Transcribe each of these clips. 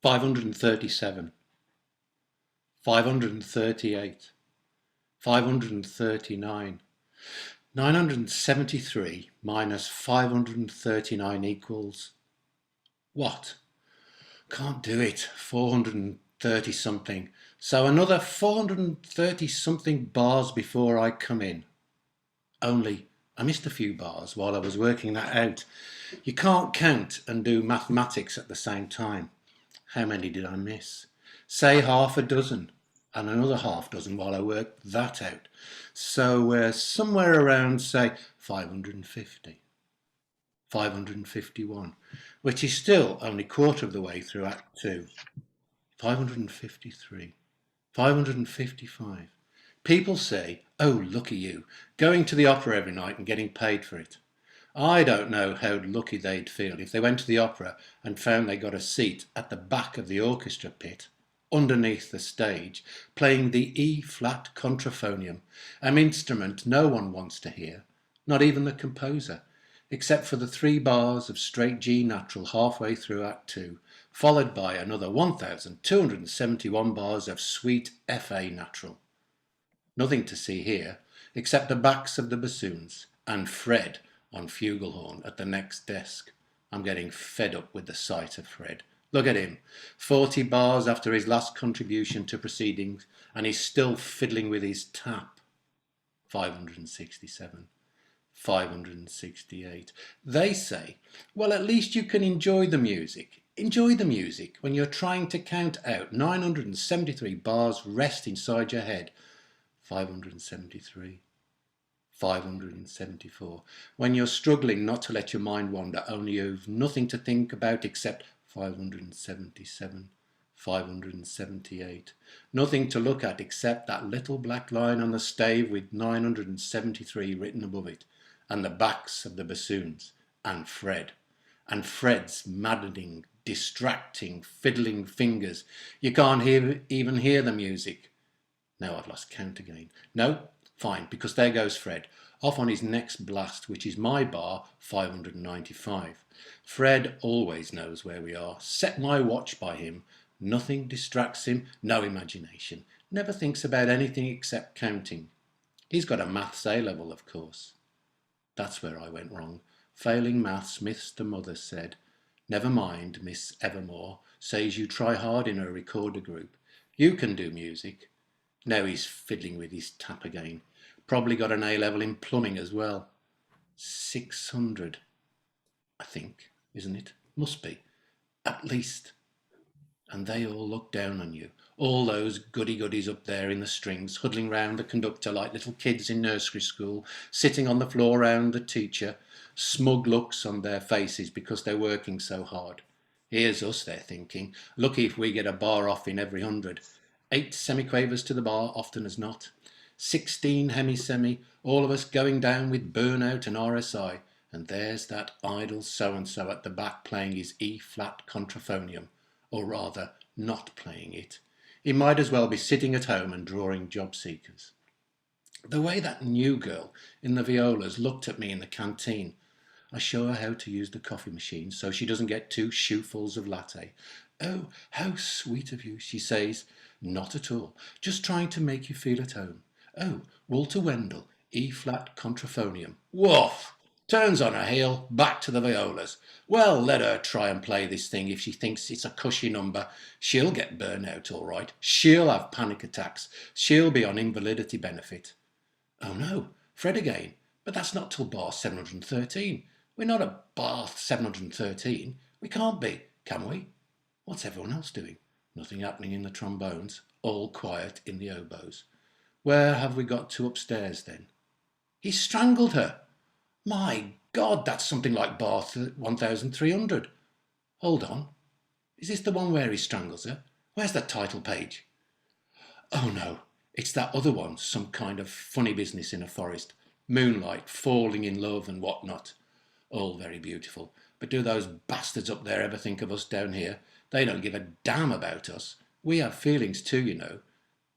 537, 538, 539, 973 minus 539 equals what? Can't do it. 430 something. So another 430 something bars before I come in. Only I missed a few bars while I was working that out. You can't count and do mathematics at the same time. How many did I miss? Say half a dozen, and another half dozen while I worked that out. So we're somewhere around, say, 550, 551, which is still only quarter of the way through Act 2. 553, 555. People say, oh, lucky you, going to the opera every night and getting paid for it. I don't know how lucky they'd feel if they went to the opera and found they got a seat at the back of the orchestra pit, underneath the stage, playing the E-flat Contraphonium, an instrument no one wants to hear, not even the composer, except for the 3 bars of straight G natural halfway through Act 2, followed by another 1,271 bars of sweet FA natural. Nothing to see here, except the backs of the bassoons, and Fred on flugelhorn at the next desk. I'm getting fed up with the sight of Fred. Look at him, 40 bars after his last contribution to proceedings, and he's still fiddling with his tap. 567, 568. They say, well, at least you can enjoy the music. Enjoy the music when you're trying to count out 973 bars rest inside your head. 573, 574. When you're struggling not to let your mind wander, only you've nothing to think about except 577, 578. Nothing to look at except that little black line on the stave with 973 written above it, and the backs of the bassoons, and Fred, and Fred's maddening, distracting, fiddling fingers. You can't even hear the music. Now I've lost count again. No, fine, because there goes Fred, off on his next blast, which is my bar, 595. Fred always knows where we are. Set my watch by him. Nothing distracts him, no imagination. Never thinks about anything except counting. He's got a maths A-level, of course. That's where I went wrong. Failing maths, Mr. Mother said, never mind, Miss Evermore, says you try hard in a recorder group. You can do music. Now he's fiddling with his tap again. Probably got an A-level in plumbing as well. 600, I think, isn't it? Must be. At least. And they all look down on you. All those goody-goodies up there in the strings, huddling round the conductor like little kids in nursery school, sitting on the floor round the teacher, smug looks on their faces because they're working so hard. Here's us, they're thinking. Lucky if we get a bar off in every 100. 8 semiquavers to the bar, often as not. 16 hemi-semi, all of us going down with burnout and RSI. And there's that idle so-and-so at the back playing his E-flat Contraphonium, or rather, not playing it. He might as well be sitting at home and drawing job seekers. The way that new girl in the violas looked at me in the canteen. I show her how to use the coffee machine so she doesn't get 2 shoefuls of latte. Oh, how sweet of you, she says. Not at all. Just trying to make you feel at home. Oh, Walter Wendell, E-flat Contraphonium. Woof! Turns on her heel, back to the violas. Well, let her try and play this thing if she thinks it's a cushy number. She'll get burnout all right. She'll have panic attacks. She'll be on invalidity benefit. Oh no, Fred again. But that's not till bar 713. We're not at bar 713. We can't be, can we? What's everyone else doing? Nothing happening in the trombones. All quiet in the oboes. Where have we got to upstairs then? He strangled her. My God, that's something like bar 1300. Hold on. Is this the one where he strangles her? Where's that title page? Oh no, it's that other one, some kind of funny business in a forest. Moonlight, falling in love and whatnot. All very beautiful. But do those bastards up there ever think of us down here? They don't give a damn about us. We have feelings too, you know.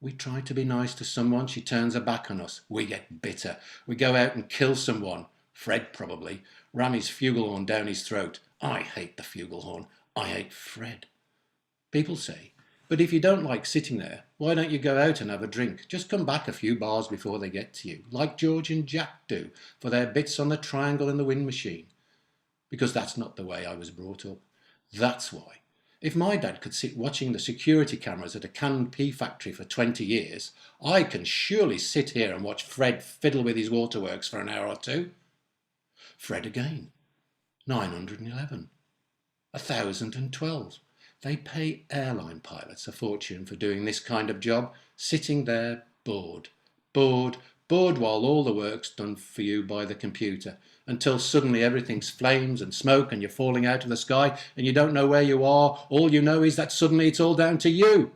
We try to be nice to someone, she turns her back on us. We get bitter. We go out and kill someone. Fred, probably. Ram his flugelhorn down his throat. I hate the flugelhorn. I hate Fred. People say, but if you don't like sitting there, why don't you go out and have a drink? Just come back a few bars before they get to you, like George and Jack do for their bits on the triangle and the wind machine. Because that's not the way I was brought up. That's why. If my dad could sit watching the security cameras at a canned pea factory for 20 years, I can surely sit here and watch Fred fiddle with his waterworks for an hour or two. Fred again. 911. 1,012. They pay airline pilots a fortune for doing this kind of job, sitting there bored, bored, bored while all the work's done for you by the computer, until suddenly everything's flames and smoke and you're falling out of the sky and you don't know where you are. All you know is that suddenly it's all down to you.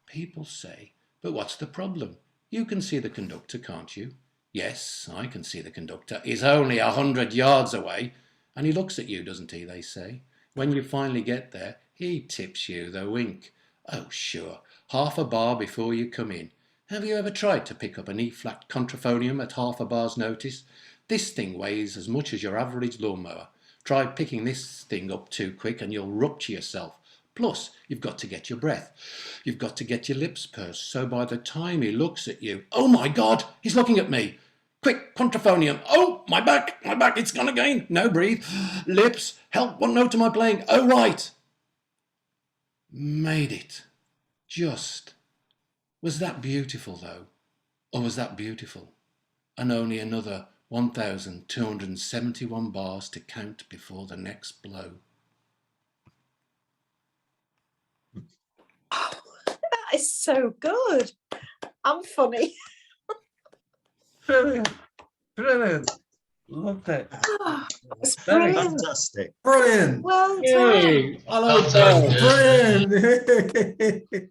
People say, but what's the problem? You can see the conductor, can't you? Yes, I can see the conductor. He's only 100 yards away. And he looks at you, doesn't he, they say. When you finally get there, he tips you the wink. Oh, sure, half a bar before you come in. Have you ever tried to pick up an E-flat Contraphonium at half a bar's notice? This thing weighs as much as your average lawnmower. Try picking this thing up too quick and you'll rupture yourself. Plus, you've got to get your breath. You've got to get your lips pursed, so by the time he looks at you, oh my God, he's looking at me. Quick, Contraphonium. Oh, my back, it's gone again. No, breathe. Lips, help, what note am I playing? Oh, right. Made it. Just. Was that beautiful, though? Or was that beautiful? And only another 1,271 bars to count before the next blow. Oh, that is so good. I'm funny. Brilliant. Brilliant. Loved it. Oh, it's Very brilliant. Fantastic. Brilliant. Well done. Yay! Hello, Well done, Paul. yeah. Brilliant.